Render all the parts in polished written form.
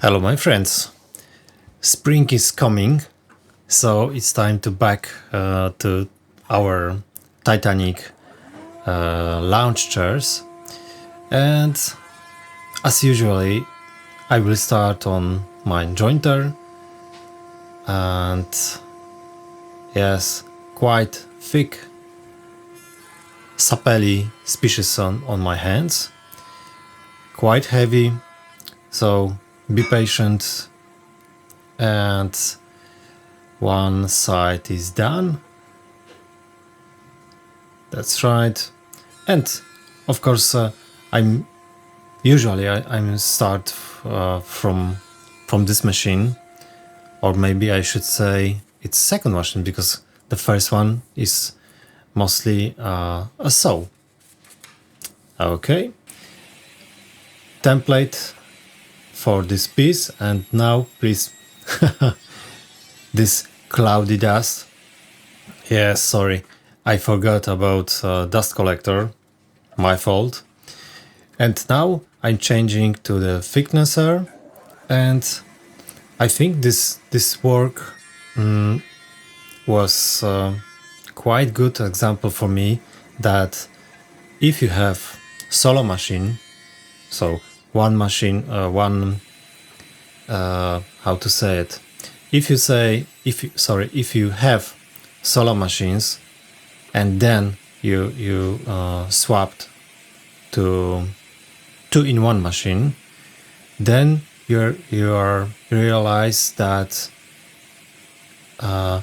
Hello my friends, spring is coming, so it's time to back to our Titanic lounge chairs, and as usually I will start on my jointer, and yes, quite thick sapelli species on my hands, quite heavy, so be patient. And one side is done, that's right. And of course I'm start from this machine, or maybe I should say it's second machine, because the first one is mostly a saw. Okay, template for this piece, and now please this cloudy dust. Yes, sorry, I forgot about dust collector, my fault. And now I'm changing to the thicknesser, and I think this work was quite good example for me that if you have solo machine, so one machine, how to say it? If you have solo machines, and then you swapped to two-in-one machine, then you realize that how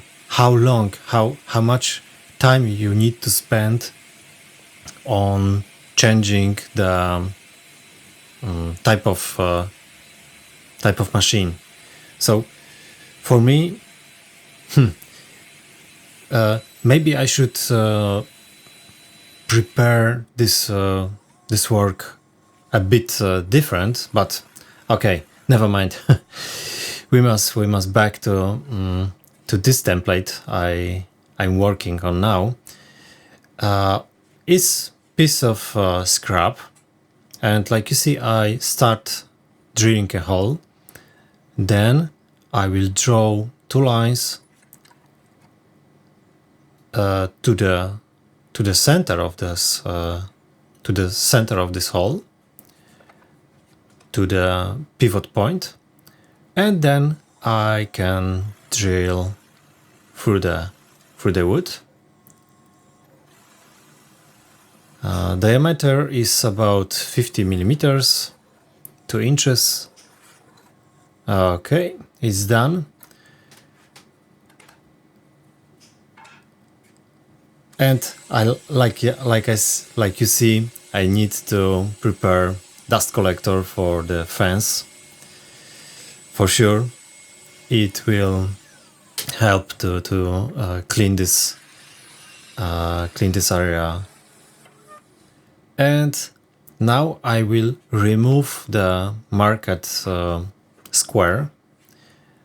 much time you need to spend on changing the type of machine. So for me, maybe I should prepare this work a bit different, but okay, never mind. we must back to this template I'm working on now. It's piece of scrap, and like you see, I start drilling a hole, then I will draw two lines to the center of this hole, to the pivot point, and then I can drill through the wood. Diameter is about 50 millimeters, 2 inches. Okay, it's done. And like you see, I need to prepare dust collector for the fence. For sure, it will help to clean this area. And now I will remove the marked square,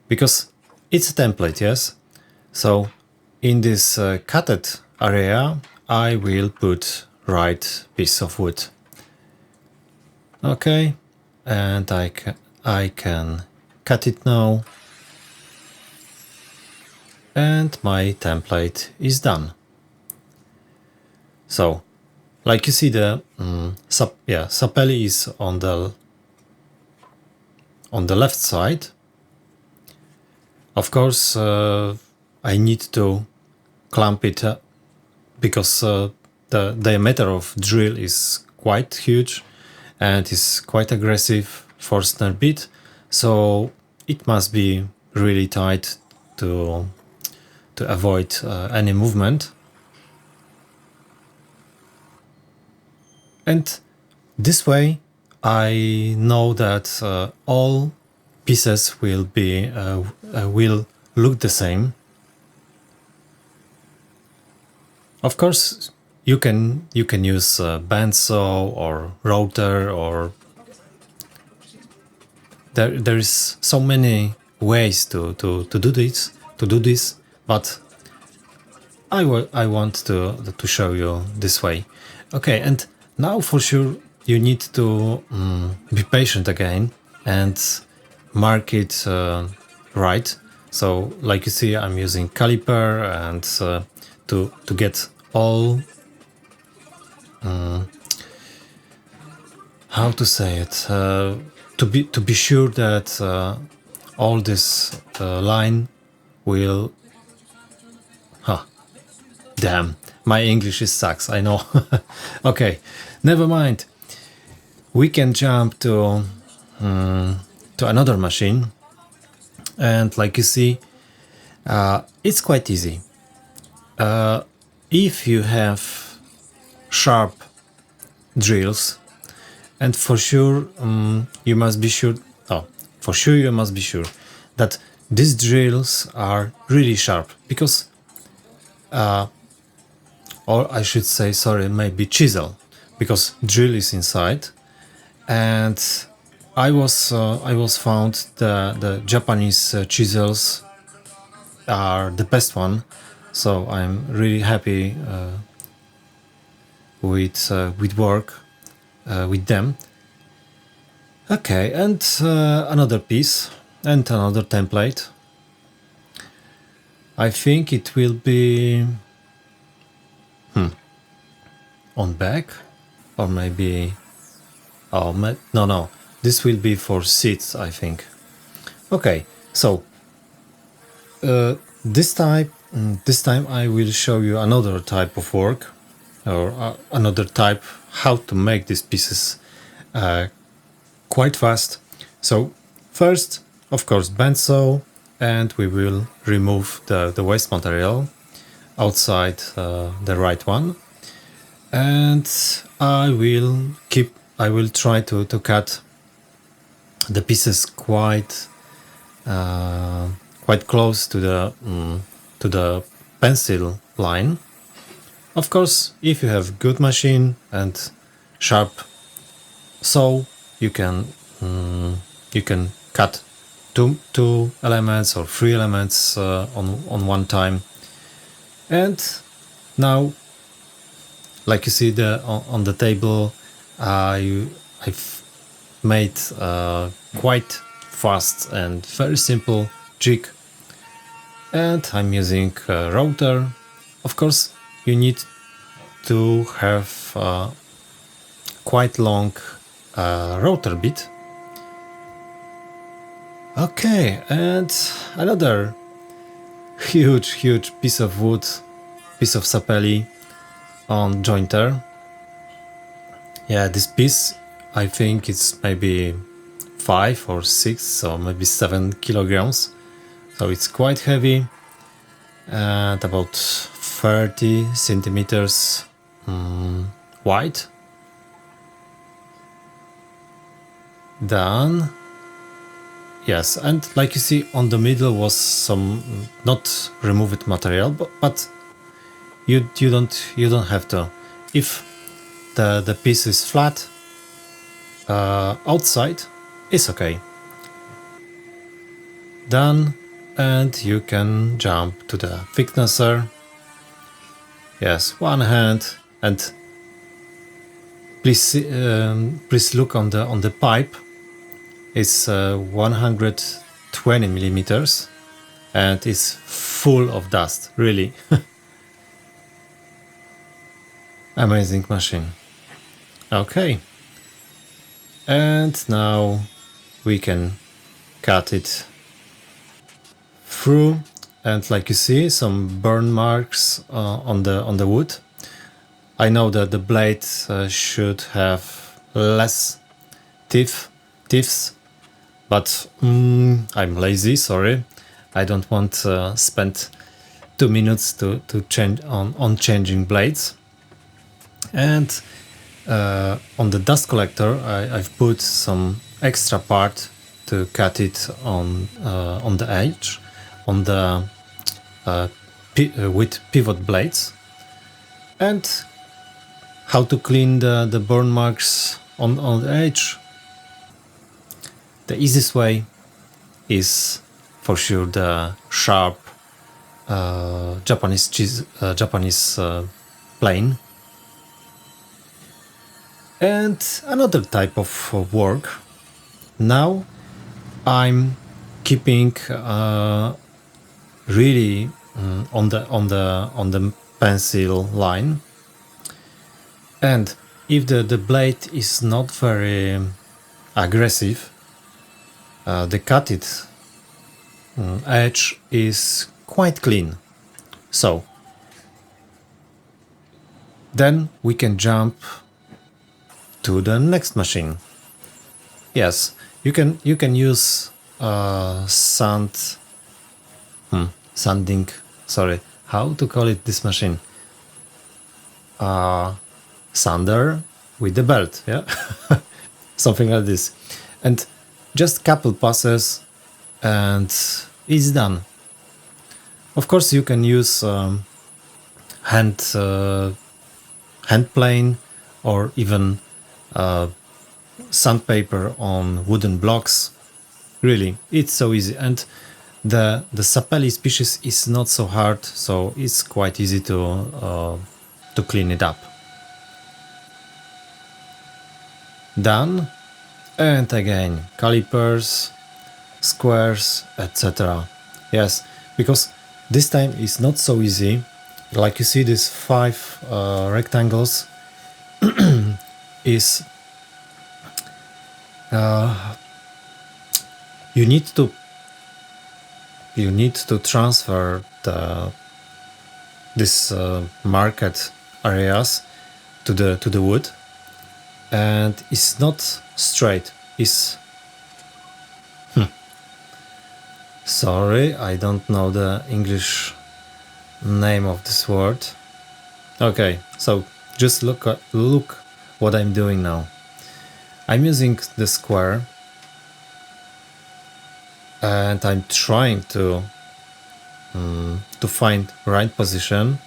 because it's a template, yes. So in this cutted area I will put right piece of wood. Okay, and I can cut it now, and my template is done. So like you see, the sapelli is on the left side. Of course I need to clamp it up, because the diameter of drill is quite huge and is quite aggressive for snare bit, so it must be really tight to avoid any movement. And this way I know that all pieces will look the same. Of course, you can use bandsaw or router, or there is so many ways to do this. But I want to show you this way. Okay, and now for sure you need to be patient again and mark it right. So like you see, I'm using caliper and to get all how to say it, to be sure that all this line will damn, my English is sucks, I know. Okay, never mind. We can jump to another machine, and like you see, it's quite easy. If you have sharp drills, and for sure you must be sure. Oh, for sure you must be sure that these drills are really sharp, because, or I should say, sorry, maybe chisel, because drill is inside, and I was found the Japanese chisels are the best one, so I'm really happy with work with them. Okay, and another piece and another template. I think it will be on back, or maybe no, this will be for seats, I think. Okay, so this time I will show you another type of work, or another type how to make these pieces quite fast. So first, of course, bandsaw, and we will remove the waste material outside the right one, and I will try to cut the pieces quite close to the pencil line. Of course, if you have good machine and sharp saw, you can cut two elements or three elements on one time. And now, like you see on the table, I've made quite fast and very simple jig, and I'm using a router. Of course, you need to have quite long router bit. Okay, and another huge piece of wood, piece of sapelli on jointer. Yeah, this piece, I think it's maybe 5 or 6 or maybe 7 kilograms, so it's quite heavy, and about 30 centimeters wide. Done. Yes, and like you see, on the middle was some not removed material, but you don't have to. If the piece is flat outside, it's okay. Done, and you can jump to the thicknesser. Yes, one hand, and please look on the pipe. It's 120 millimeters, and it's full of dust. Really, amazing machine. Okay, and now we can cut it through, and like you see, some burn marks on the wood. I know that the blade should have less teeth, but I'm lazy, sorry. I don't want to spend 2 minutes to change on changing blades. And on the dust collector, I've put some extra part to cut it on the edge, on the with pivot blades. And how to clean the burn marks on the edge? The easiest way is for sure the sharp Japanese plane. And another type of work. Now I'm keeping really on the pencil line, and if the blade is not very aggressive, the cutted edge is quite clean. So then we can jump to the next machine. Yes, you can use sanding. Sorry, how to call it this machine? Sander with the belt, yeah, something like this, and just couple passes, and it's done. Of course, you can use hand plane, or even sandpaper on wooden blocks. Really, it's so easy, and the sapelli species is not so hard, so it's quite easy to clean it up. Done, and again calipers, squares, etc. Yes, because this time is not so easy. Like you see, these 5 rectangles is you need to transfer this marked areas to the wood, and it's not straight. It's sorry, I don't know the English name of this word. Okay, so just look what I'm doing now. I'm using the square, and I'm trying to find right position,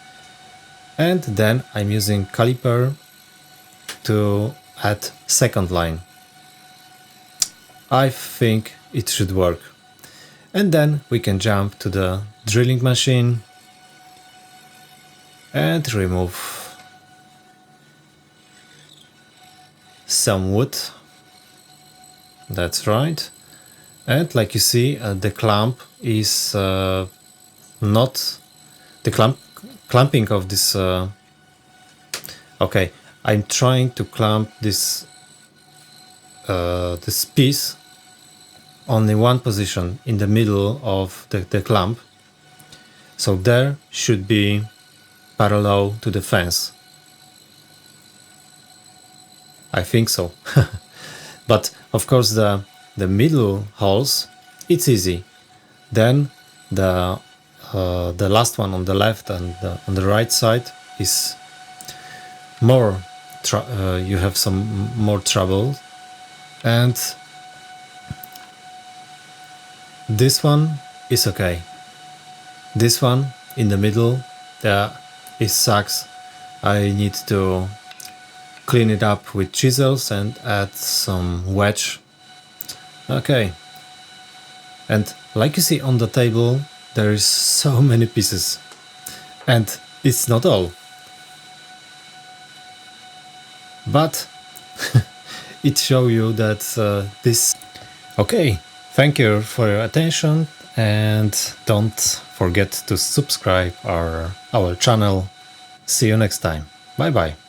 and then I'm using caliper to add second line. I think it should work. And then we can jump to the drilling machine and remove some wood. That's right. And like you see, the clamp is not the clamping of this. Okay, I'm trying to clamp this piece only one position in the middle of the clamp, so there should be parallel to the fence. I think so. But of course the middle holes, it's easy. Then the last one on the left and on the right side is more you have some more trouble. And this one is okay. This one in the middle, it sucks. I need to clean it up with chisels and add some wedge. Okay. And like you see on the table, there is so many pieces. And it's not all. But it shows you that this... Okay, thank you for your attention, and don't forget to subscribe our channel. See you next time. Bye bye.